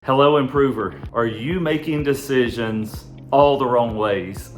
Hello, Improver. Are you making decisions all the wrong ways?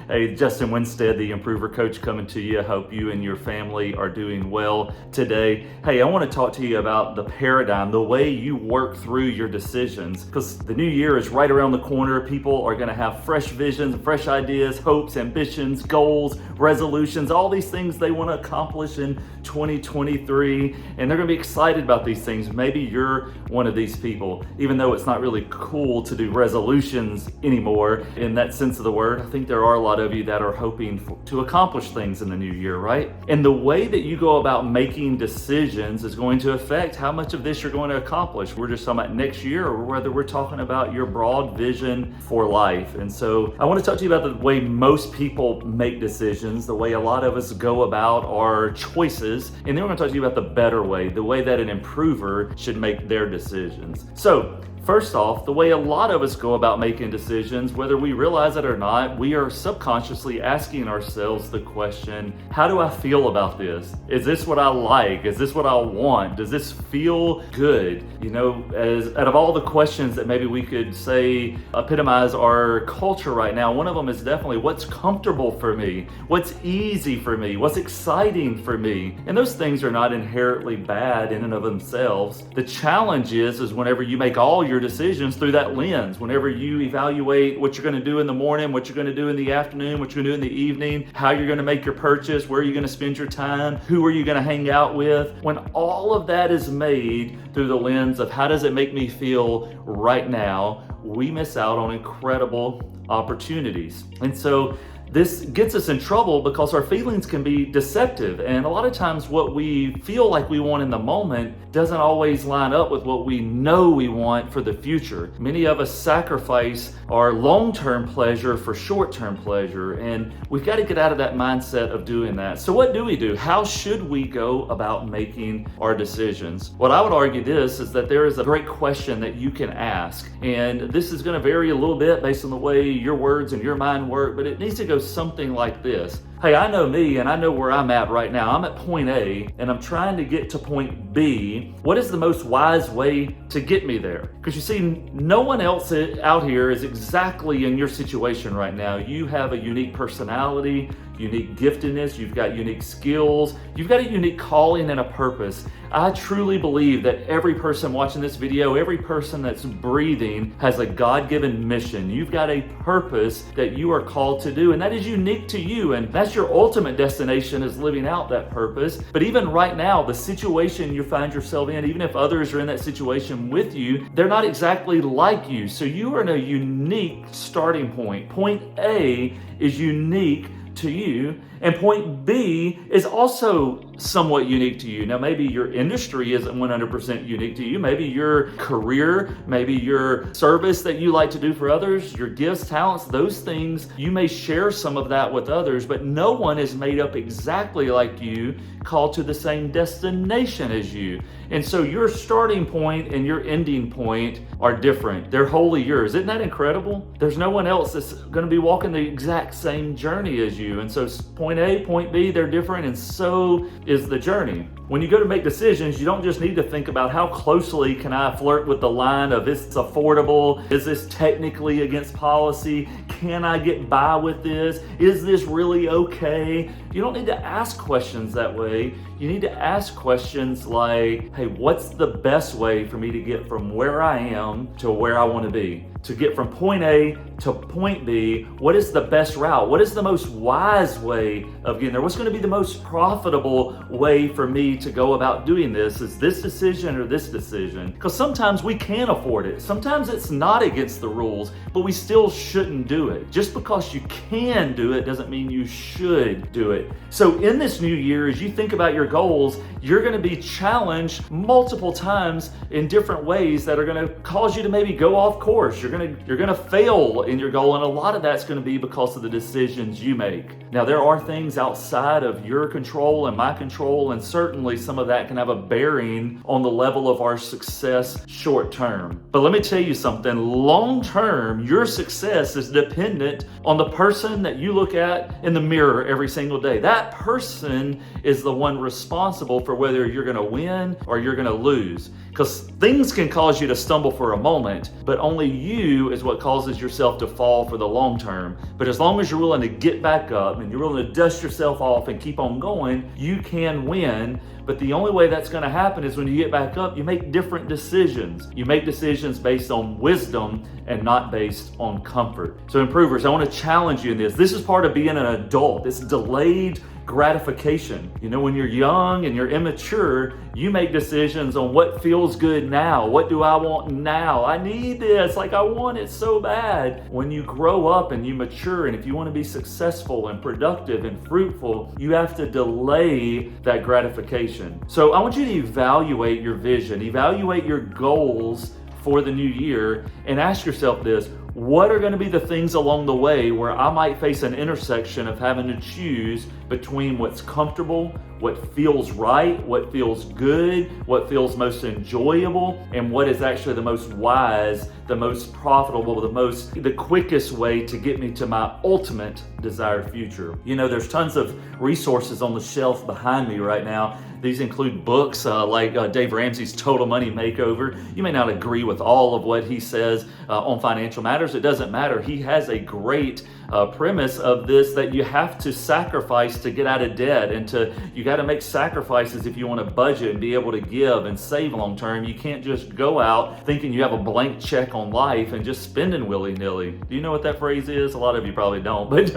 Hey, Justin Winstead, the Improver Coach, coming to you. I hope you and your family are doing well today. Hey, I want to talk to you about the paradigm, the way you work through your decisions, because the new year is right around the corner. People are going to have fresh visions, fresh ideas, hopes, ambitions, goals, resolutions, all these things they want to accomplish in 2023, and they're going to be excited about these things. Maybe you're one of these people, even though it's not really cool to do resolutions anymore in that sense of the word. I think there are a lot of you that are hoping to accomplish things in the new year, right? And the way that you go about making decisions is going to affect how much of this you're going to accomplish. We're just talking about next year, or whether we're talking about your broad vision for life. And so I want to talk to you about the way most people make decisions, the way a lot of us go about our choices, and then we're going to talk to you about the better way, the way that an improver should make their decisions. So first off, the way a lot of us go about making decisions, whether we realize it or not, we are subconsciously asking ourselves the question, how do I feel about this? Is this what I like? Is this what I want? Does this feel good? You know, as out of all the questions that maybe we could say epitomize our culture right now, one of them is definitely what's comfortable for me? What's easy for me? What's exciting for me? And those things are not inherently bad in and of themselves. The challenge is whenever you make all your decisions through that lens, whenever you evaluate what you're going to do in the morning, what you're going to do in the afternoon, what you're going to do in the evening, how you're going to make your purchase, where you're going to spend your time, who are you going to hang out with, when all of that is made through the lens of how does it make me feel right now, we miss out on incredible opportunities. And so this gets us in trouble because our feelings can be deceptive, and a lot of times what we feel like we want in the moment doesn't always line up with what we know we want for the future. Many of us sacrifice our long-term pleasure for short-term pleasure, and we've got to get out of that mindset of doing that. So what do? How should we go about making our decisions? What I would argue is that there is a great question that you can ask, and this is going to vary a little bit based on the way your words and your mind work, but it needs to go something like this. Hey, I know me and I know where I'm at right now. I'm at point A and I'm trying to get to point B. What is the most wise way to get me there? Because you see, no one else out here is exactly in your situation right now. You have a unique personality, unique giftedness, you've got unique skills, you've got a unique calling and a purpose. I truly believe that every person watching this video, every person that's breathing has a God-given mission. You've got a purpose that you are called to do, and that is unique to you, and that's your ultimate destination, is living out that purpose. But even right now, the situation you find yourself in, even if others are in that situation with you, they're not exactly like you. So you are in a unique starting point. Point A is unique to you, and point B is also somewhat unique to you. Now, maybe your industry isn't 100% unique to you. Maybe your career, maybe your service that you like to do for others, your gifts, talents, those things, you may share some of that with others, but no one is made up exactly like you, called to the same destination as you. And so your starting point and your ending point are different. They're wholly yours. Isn't that incredible? There's no one else that's going to be walking the exact same journey as you. And so point A, point B, they're different, and so is the journey. When you go to make decisions, you don't just need to think about how closely can I flirt with the line of is this affordable? Is this technically against policy? Can I get by with this? Is this really okay? You don't need to ask questions that way. You need to ask questions like, hey, what's the best way for me to get from where I am to where I want to be? To get from point A to point B, what is the best route? What is the most wise way of getting there? What's going to be the most profitable way for me to go about doing this? Is this decision or this decision? Because sometimes we can't afford it. Sometimes it's not against the rules, but we still shouldn't do it. Just because you can do it doesn't mean you should do it. So in this new year, as you think about your goals, you're going to be challenged multiple times in different ways that are going to cause you to maybe go off course. You're You're gonna fail in your goal, and a lot of that's gonna be because of the decisions you make. Now, there are things outside of your control and my control, and certainly some of that can have a bearing on the level of our success short term. But let me tell you something, long term, your success is dependent on the person that you look at in the mirror every single day. That person is the one responsible for whether you're gonna win or you're gonna lose. Because things can cause you to stumble for a moment, but only you is what causes yourself to fall for the long term. But as long as you're willing to get back up and you're willing to dust yourself off and keep on going, you can win. But the only way that's going to happen is when you get back up, you make different decisions. You make decisions based on wisdom and not based on comfort. So improvers, I want to challenge you in this. This is part of being an adult. It's delayed gratification. You know, when you're young and you're immature, you make decisions on what feels good now. What do I want now? I need this. Like, I want it so bad. When you grow up and you mature, and if you want to be successful and productive and fruitful, you have to delay that gratification. So I want you to evaluate your vision, evaluate your goals for the new year, and ask yourself this: what are going to be the things along the way where I might face an intersection of having to choose between what's comfortable, what feels right, what feels good, what feels most enjoyable, and what is actually the most wise, the most profitable, the quickest way to get me to my ultimate desired future. You know, there's tons of resources on the shelf behind me right now. These include books like Dave Ramsey's Total Money Makeover. You may not agree with all of what he says on financial matters. It doesn't matter. He has a great premise of this, that you have to sacrifice to get out of debt, and you got to make sacrifices if you want to budget and be able to give and save long term. You can't just go out thinking you have a blank check on life and just spending willy-nilly. Do you know what that phrase is? A lot of you probably don't, but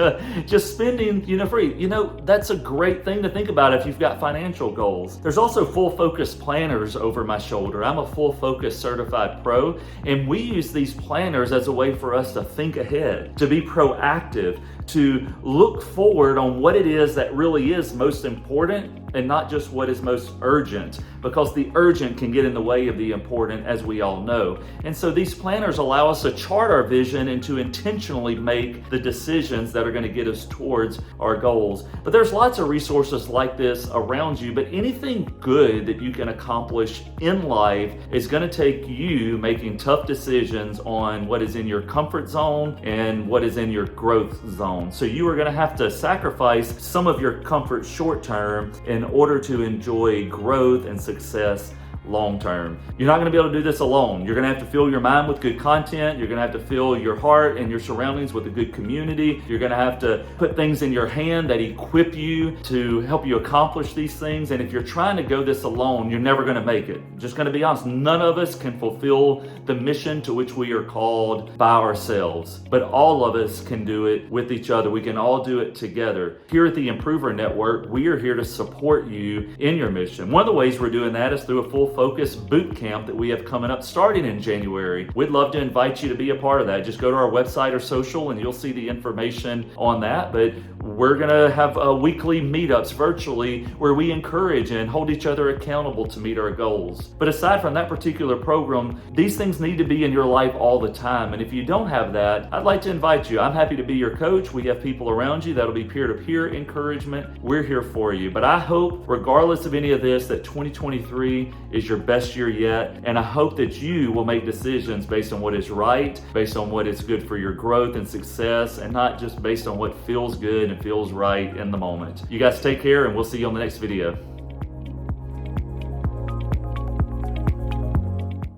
just spending, free. That's a great thing to think about if you've got financial goals. There's also full focus planners over my shoulder. I'm a full focus certified pro, and we use these planners as a way for us to think ahead, to be proactive, to look forward on what it is that really is most important and not just what is most urgent, because the urgent can get in the way of the important, as we all know. And so these planners allow us to chart our vision and to intentionally make the decisions that are going to get us towards our goals. But there's lots of resources like this around you, but anything good that you can accomplish in life is going to take you making tough decisions on what is in your comfort zone and what is in your growth zone. So you are going to have to sacrifice some of your comfort short term in order to enjoy growth and success long term. You're not going to be able to do this alone. You're going to have to fill your mind with good content. You're going to have to fill your heart and your surroundings with a good community. You're going to have to put things in your hand that equip you to help you accomplish these things. And if you're trying to go this alone, you're never going to make it. Just going to be honest, none of us can fulfill the mission to which we are called by ourselves, but all of us can do it with each other. We can all do it together. Here at the Improver Network, we are here to support you in your mission. One of the ways we're doing that is through a full focus boot camp that we have coming up starting in January. We'd love to invite you to be a part of that. Just go to our website or social and you'll see the information on that. But we're going to have weekly meetups virtually where we encourage and hold each other accountable to meet our goals. But aside from that particular program, these things need to be in your life all the time. And if you don't have that, I'd like to invite you. I'm happy to be your coach. We have people around you that'll be peer-to-peer encouragement. We're here for you. But I hope, regardless of any of this, that 2023 is your best year yet. And I hope that you will make decisions based on what is right, based on what is good for your growth and success, and not just based on what feels good and feels right in the moment. You guys take care, and we'll see you on the next video.